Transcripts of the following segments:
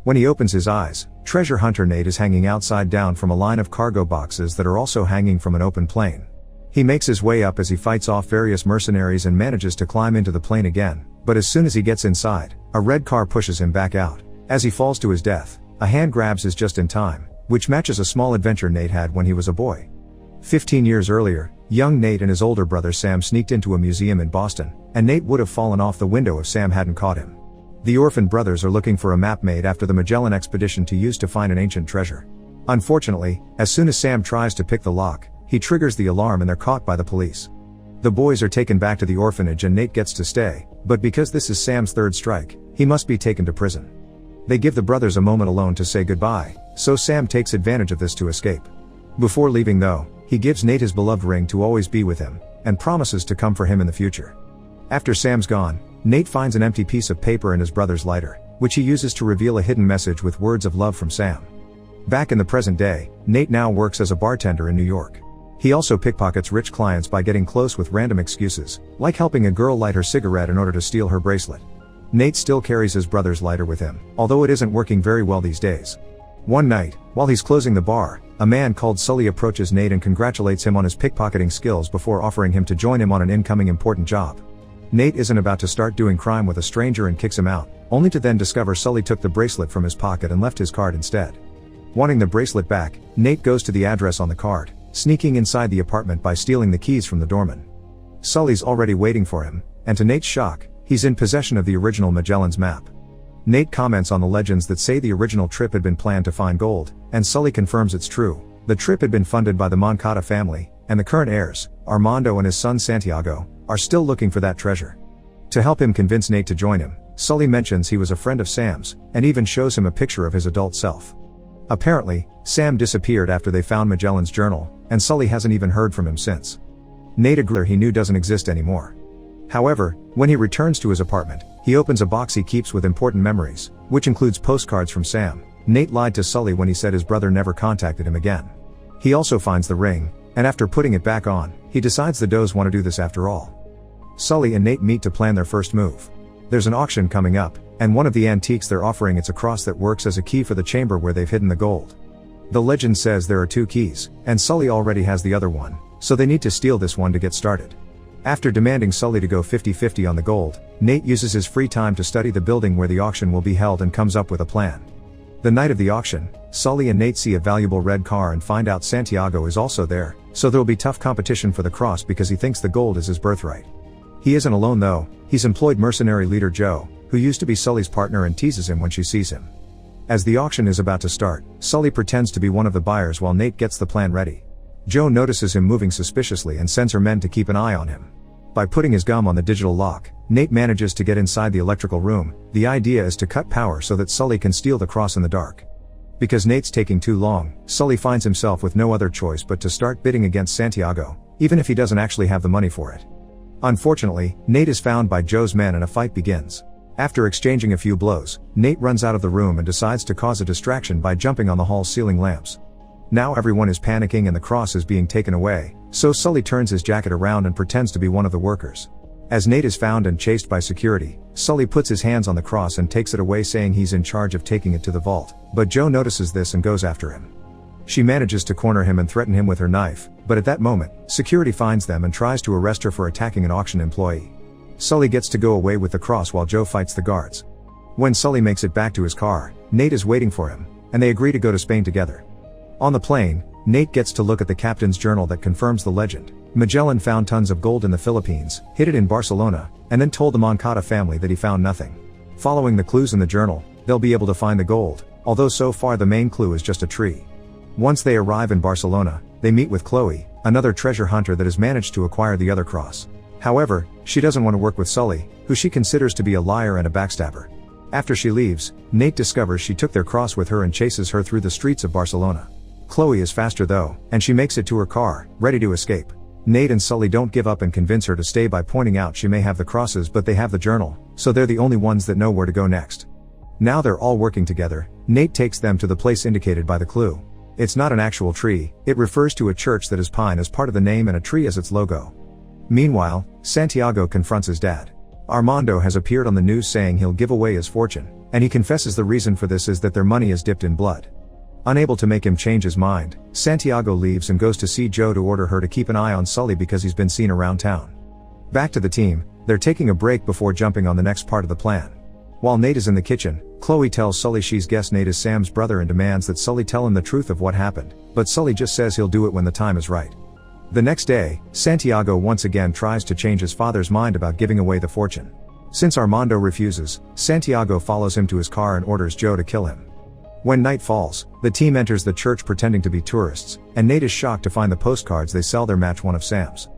When he opens his eyes, treasure hunter Nate is hanging outside down from a line of cargo boxes that are also hanging from an open plane. He makes his way up as he fights off various mercenaries and manages to climb into the plane again, but as soon as he gets inside, a red car pushes him back out. As he falls to his death, a hand grabs his just in time, which matches a small adventure Nate had when he was a boy. 15 years earlier, young Nate and his older brother Sam sneaked into a museum in Boston, and Nate would have fallen off the window if Sam hadn't caught him. The orphaned brothers are looking for a map made after the Magellan expedition to use to find an ancient treasure. Unfortunately, as soon as Sam tries to pick the lock, he triggers the alarm and they're caught by the police. The boys are taken back to the orphanage and Nate gets to stay, but because this is Sam's third strike, he must be taken to prison. They give the brothers a moment alone to say goodbye, so Sam takes advantage of this to escape. Before leaving though, he gives Nate his beloved ring to always be with him, and promises to come for him in the future. After Sam's gone, Nate finds an empty piece of paper in his brother's lighter, which he uses to reveal a hidden message with words of love from Sam. Back in the present day, Nate now works as a bartender in New York. He also pickpockets rich clients by getting close with random excuses, like helping a girl light her cigarette in order to steal her bracelet. Nate still carries his brother's lighter with him, although it isn't working very well these days. One night, while he's closing the bar, a man called Sully approaches Nate and congratulates him on his pickpocketing skills before offering him to join him on an incoming important job. Nate isn't about to start doing crime with a stranger and kicks him out, only to then discover Sully took the bracelet from his pocket and left his card instead. Wanting the bracelet back, Nate goes to the address on the card, sneaking inside the apartment by stealing the keys from the doorman. Sully's already waiting for him, and to Nate's shock, he's in possession of the original Magellan's map. Nate comments on the legends that say the original trip had been planned to find gold, and Sully confirms it's true. The trip had been funded by the Moncada family, and the current heirs, Armando and his son Santiago, are still looking for that treasure. To help him convince Nate to join him, Sully mentions he was a friend of Sam's, and even shows him a picture of his adult self. Apparently, Sam disappeared after they found Magellan's journal, and Sully hasn't even heard from him since. Nate agrees he knew doesn't exist anymore. However, when he returns to his apartment, he opens a box he keeps with important memories, which includes postcards from Sam. Nate lied to Sully when he said his brother never contacted him again. He also finds the ring, and after putting it back on, he decides the Does want to do this after all. Sully and Nate meet to plan their first move. There's an auction coming up, and one of the antiques they're offering it's a cross that works as a key for the chamber where they've hidden the gold. The legend says there are 2 keys, and Sully already has the other one, so they need to steal this one to get started. After demanding Sully to go 50-50 on the gold, Nate uses his free time to study the building where the auction will be held and comes up with a plan. The night of the auction, Sully and Nate see a valuable red car and find out Santiago is also there, so there'll be tough competition for the cross because he thinks the gold is his birthright. He isn't alone though. He's employed mercenary leader Joe, who used to be Sully's partner and teases him when she sees him. As the auction is about to start, Sully pretends to be one of the buyers while Nate gets the plan ready. Joe notices him moving suspiciously and sends her men to keep an eye on him. By putting his gum on the digital lock, Nate manages to get inside the electrical room. The idea is to cut power so that Sully can steal the cross in the dark. Because Nate's taking too long, Sully finds himself with no other choice but to start bidding against Santiago, even if he doesn't actually have the money for it. Unfortunately, Nate is found by Joe's men and a fight begins. After exchanging a few blows, Nate runs out of the room and decides to cause a distraction by jumping on the hall's ceiling lamps. Now everyone is panicking and the cross is being taken away, so Sully turns his jacket around and pretends to be one of the workers. As Nate is found and chased by security, Sully puts his hands on the cross and takes it away saying he's in charge of taking it to the vault, but Joe notices this and goes after him. She manages to corner him and threaten him with her knife, but at that moment, security finds them and tries to arrest her for attacking an auction employee. Sully gets to go away with the cross while Joe fights the guards. When Sully makes it back to his car, Nate is waiting for him, and they agree to go to Spain together. On the plane, Nate gets to look at the captain's journal that confirms the legend. Magellan found tons of gold in the Philippines, hid it in Barcelona, and then told the Moncada family that he found nothing. Following the clues in the journal, they'll be able to find the gold, although so far the main clue is just a tree. Once they arrive in Barcelona, they meet with Chloe, another treasure hunter that has managed to acquire the other cross. However, she doesn't want to work with Sully, who she considers to be a liar and a backstabber. After she leaves, Nate discovers she took their cross with her and chases her through the streets of Barcelona. Chloe is faster though, and she makes it to her car, ready to escape. Nate and Sully don't give up and convince her to stay by pointing out she may have the crosses but they have the journal, so they're the only ones that know where to go next. Now they're all working together. Nate takes them to the place indicated by the clue. It's not an actual tree, it refers to a church that has pine as part of the name and a tree as its logo. Meanwhile, Santiago confronts his dad. Armando has appeared on the news saying he'll give away his fortune, and he confesses the reason for this is that their money is dipped in blood. Unable to make him change his mind, Santiago leaves and goes to see Joe to order her to keep an eye on Sully because he's been seen around town. Back to the team, they're taking a break before jumping on the next part of the plan. While Nate is in the kitchen, Chloe tells Sully she's guessed Nate is Sam's brother and demands that Sully tell him the truth of what happened, but Sully just says he'll do it when the time is right. The next day, Santiago once again tries to change his father's mind about giving away the fortune. Since Armando refuses, Santiago follows him to his car and orders Joe to kill him. When night falls, the team enters the church pretending to be tourists, and Nate is shocked to find the postcards they sell there match one of Sam's.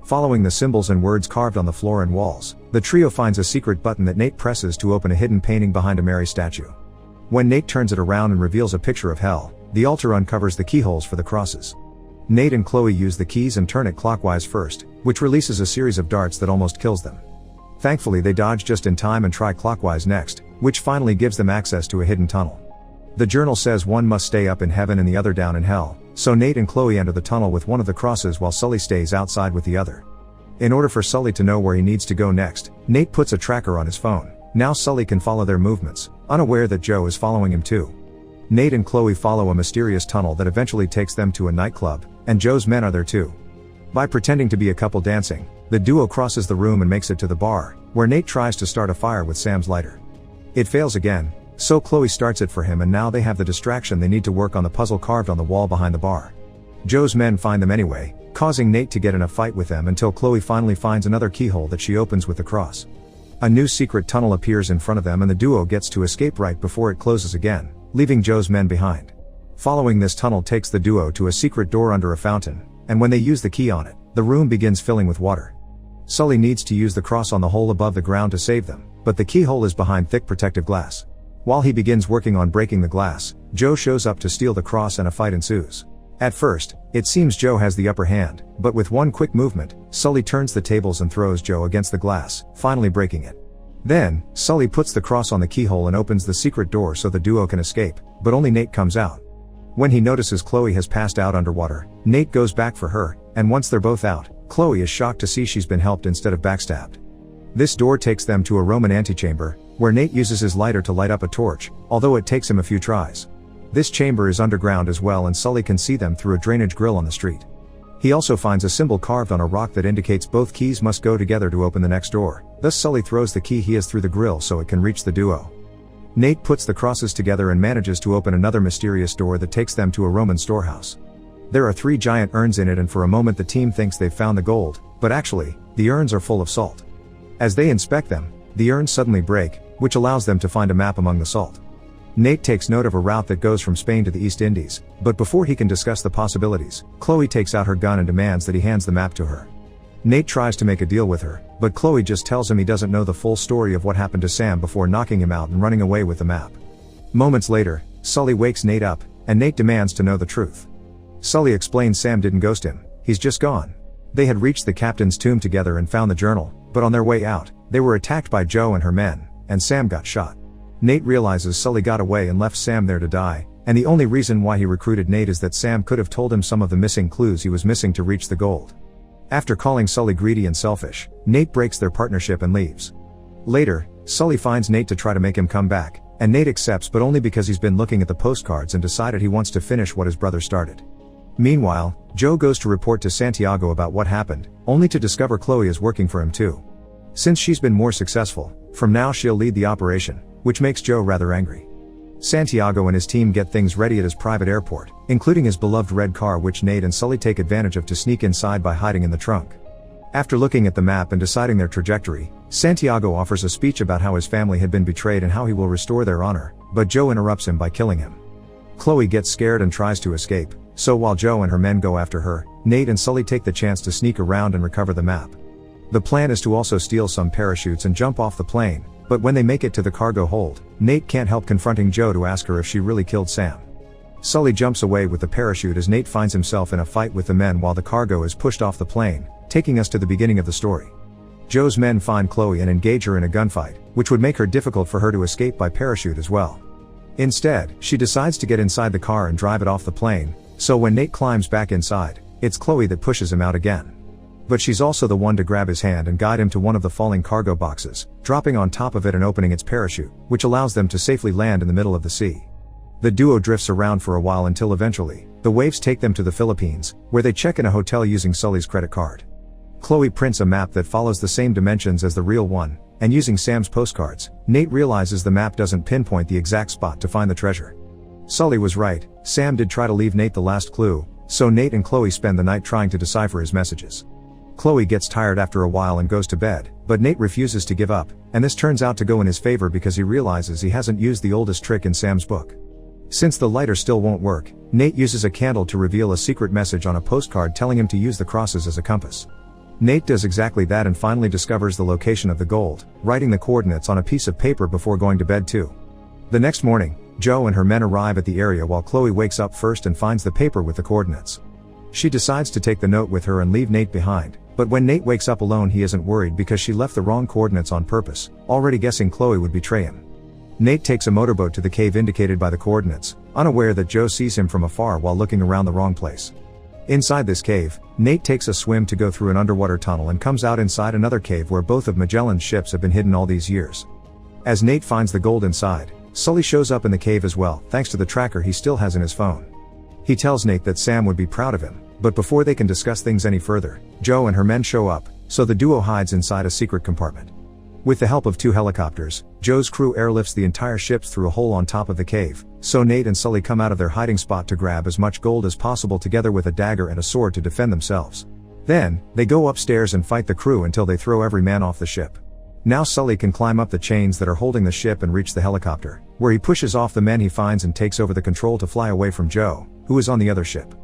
Following the symbols and words carved on the floor and walls, the trio finds a secret button that Nate presses to open a hidden painting behind a Mary statue. When Nate turns it around and reveals a picture of hell, the altar uncovers the keyholes for the crosses. Nate and Chloe use the keys and turn it clockwise first, which releases a series of darts that almost kills them. Thankfully they dodge just in time and try clockwise next, which finally gives them access to a hidden tunnel. The journal says one must stay up in heaven and the other down in hell, so Nate and Chloe enter the tunnel with one of the crosses while Sully stays outside with the other. In order for Sully to know where he needs to go next, Nate puts a tracker on his phone. Now Sully can follow their movements, unaware that Joe is following him too. Nate and Chloe follow a mysterious tunnel that eventually takes them to a nightclub, and Joe's men are there too. By pretending to be a couple dancing, the duo crosses the room and makes it to the bar, where Nate tries to start a fire with Sam's lighter. It fails again, so Chloe starts it for him and now they have the distraction they need to work on the puzzle carved on the wall behind the bar. Joe's men find them anyway, causing Nate to get in a fight with them until Chloe finally finds another keyhole that she opens with the cross. A new secret tunnel appears in front of them and the duo gets to escape right before it closes again, leaving Joe's men behind. Following this tunnel takes the duo to a secret door under a fountain, and when they use the key on it, the room begins filling with water. Sully needs to use the cross on the hole above the ground to save them, but the keyhole is behind thick protective glass. While he begins working on breaking the glass, Joe shows up to steal the cross and a fight ensues. At first, it seems Joe has the upper hand, but with one quick movement, Sully turns the tables and throws Joe against the glass, finally breaking it. Then, Sully puts the cross on the keyhole and opens the secret door so the duo can escape, but only Nate comes out. When he notices Chloe has passed out underwater, Nate goes back for her, and once they're both out, Chloe is shocked to see she's been helped instead of backstabbed. This door takes them to a Roman antechamber, where Nate uses his lighter to light up a torch, although it takes him a few tries. This chamber is underground as well and Sully can see them through a drainage grill on the street. He also finds a symbol carved on a rock that indicates both keys must go together to open the next door, thus Sully throws the key he has through the grill so it can reach the duo. Nate puts the crosses together and manages to open another mysterious door that takes them to a Roman storehouse. There are 3 giant urns in it and for a moment the team thinks they've found the gold, but actually, the urns are full of salt. As they inspect them, the urns suddenly break, which allows them to find a map among the salt. Nate takes note of a route that goes from Spain to the East Indies, but before he can discuss the possibilities, Chloe takes out her gun and demands that he hands the map to her. Nate tries to make a deal with her, but Chloe just tells him he doesn't know the full story of what happened to Sam before knocking him out and running away with the map. Moments later, Sully wakes Nate up, and Nate demands to know the truth. Sully explains Sam didn't ghost him, he's just gone. They had reached the captain's tomb together and found the journal, but on their way out, they were attacked by Joe and her men, and Sam got shot. Nate realizes Sully got away and left Sam there to die, and the only reason why he recruited Nate is that Sam could have told him some of the missing clues he was missing to reach the gold. After calling Sully greedy and selfish, Nate breaks their partnership and leaves. Later, Sully finds Nate to try to make him come back, and Nate accepts but only because he's been looking at the postcards and decided he wants to finish what his brother started. Meanwhile, Joe goes to report to Santiago about what happened, only to discover Chloe is working for him too. Since she's been more successful, from now she'll lead the operation, which makes Joe rather angry. Santiago and his team get things ready at his private airport, including his beloved red car which Nate and Sully take advantage of to sneak inside by hiding in the trunk. After looking at the map and deciding their trajectory, Santiago offers a speech about how his family had been betrayed and how he will restore their honor, but Joe interrupts him by killing him. Chloe gets scared and tries to escape, so while Joe and her men go after her, Nate and Sully take the chance to sneak around and recover the map. The plan is to also steal some parachutes and jump off the plane, but when they make it to the cargo hold, Nate can't help confronting Joe to ask her if she really killed Sam. Sully jumps away with the parachute as Nate finds himself in a fight with the men while the cargo is pushed off the plane, taking us to the beginning of the story. Joe's men find Chloe and engage her in a gunfight, which would make her difficult for her to escape by parachute as well. Instead, she decides to get inside the car and drive it off the plane, so when Nate climbs back inside, it's Chloe that pushes him out again. But she's also the one to grab his hand and guide him to one of the falling cargo boxes, dropping on top of it and opening its parachute, which allows them to safely land in the middle of the sea. The duo drifts around for a while until eventually, the waves take them to the Philippines, where they check in a hotel using Sully's credit card. Chloe prints a map that follows the same dimensions as the real one, and using Sam's postcards, Nate realizes the map doesn't pinpoint the exact spot to find the treasure. Sully was right, Sam did try to leave Nate the last clue, so Nate and Chloe spend the night trying to decipher his messages. Chloe gets tired after a while and goes to bed, but Nate refuses to give up, and this turns out to go in his favor because he realizes he hasn't used the oldest trick in Sam's book. Since the lighter still won't work, Nate uses a candle to reveal a secret message on a postcard telling him to use the crosses as a compass. Nate does exactly that and finally discovers the location of the gold, writing the coordinates on a piece of paper before going to bed too. The next morning, Jo and her men arrive at the area while Chloe wakes up first and finds the paper with the coordinates. She decides to take the note with her and leave Nate behind, but when Nate wakes up alone he isn't worried because she left the wrong coordinates on purpose, already guessing Chloe would betray him. Nate takes a motorboat to the cave indicated by the coordinates, unaware that Jo sees him from afar while looking around the wrong place. Inside this cave, Nate takes a swim to go through an underwater tunnel and comes out inside another cave where both of Magellan's ships have been hidden all these years. As Nate finds the gold inside, Sully shows up in the cave as well, thanks to the tracker he still has in his phone. He tells Nate that Sam would be proud of him, but before they can discuss things any further, Jo and her men show up, so the duo hides inside a secret compartment. With the help of 2 helicopters, Jo's crew airlifts the entire ships through a hole on top of the cave, so Nate and Sully come out of their hiding spot to grab as much gold as possible together with a dagger and a sword to defend themselves. Then, they go upstairs and fight the crew until they throw every man off the ship. Now Sully can climb up the chains that are holding the ship and reach the helicopter, where he pushes off the men he finds and takes over the control to fly away from Jo, who is on the other ship.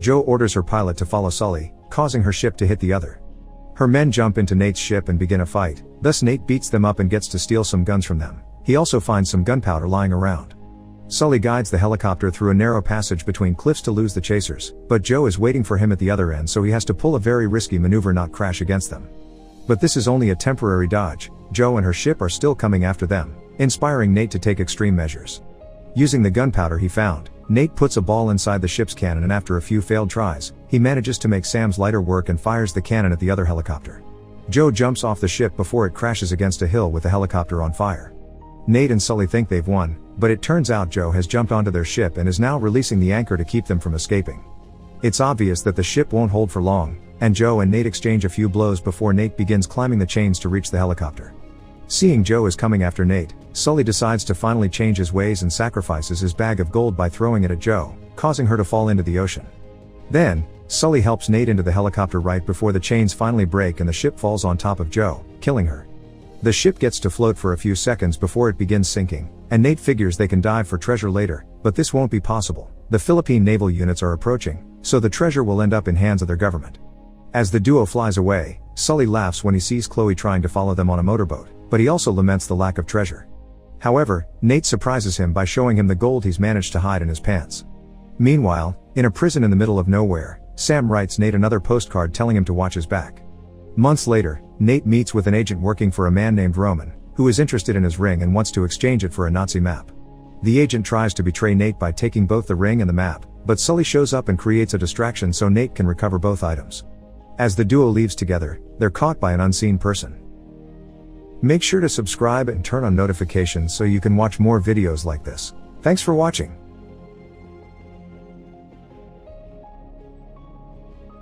Jo orders her pilot to follow Sully, causing her ship to hit the other. Her men jump into Nate's ship and begin a fight, thus Nate beats them up and gets to steal some guns from them. He also finds some gunpowder lying around. Sully guides the helicopter through a narrow passage between cliffs to lose the chasers, but Jo is waiting for him at the other end so he has to pull a very risky maneuver not crash against them. But this is only a temporary dodge, Jo and her ship are still coming after them, inspiring Nate to take extreme measures. Using the gunpowder he found, Nate puts a ball inside the ship's cannon and after a few failed tries, he manages to make Sam's lighter work and fires the cannon at the other helicopter. Jo jumps off the ship before it crashes against a hill with the helicopter on fire. Nate and Sully think they've won, but it turns out Jo has jumped onto their ship and is now releasing the anchor to keep them from escaping. It's obvious that the ship won't hold for long, and Jo and Nate exchange a few blows before Nate begins climbing the chains to reach the helicopter. Seeing Jo is coming after Nate, Sully decides to finally change his ways and sacrifices his bag of gold by throwing it at Jo, causing her to fall into the ocean. Then, Sully helps Nate into the helicopter right before the chains finally break and the ship falls on top of Jo, killing her. The ship gets to float for a few seconds before it begins sinking, and Nate figures they can dive for treasure later, but this won't be possible. The Philippine naval units are approaching, so the treasure will end up in hands of their government. As the duo flies away, Sully laughs when he sees Chloe trying to follow them on a motorboat, but he also laments the lack of treasure. However, Nate surprises him by showing him the gold he's managed to hide in his pants. Meanwhile, in a prison in the middle of nowhere, Sam writes Nate another postcard telling him to watch his back. Months later, Nate meets with an agent working for a man named Roman, who is interested in his ring and wants to exchange it for a Nazi map. The agent tries to betray Nate by taking both the ring and the map, but Sully shows up and creates a distraction so Nate can recover both items. As the duo leaves together, they're caught by an unseen person. Make sure to subscribe and turn on notifications so you can watch more videos like this. Thanks for watching.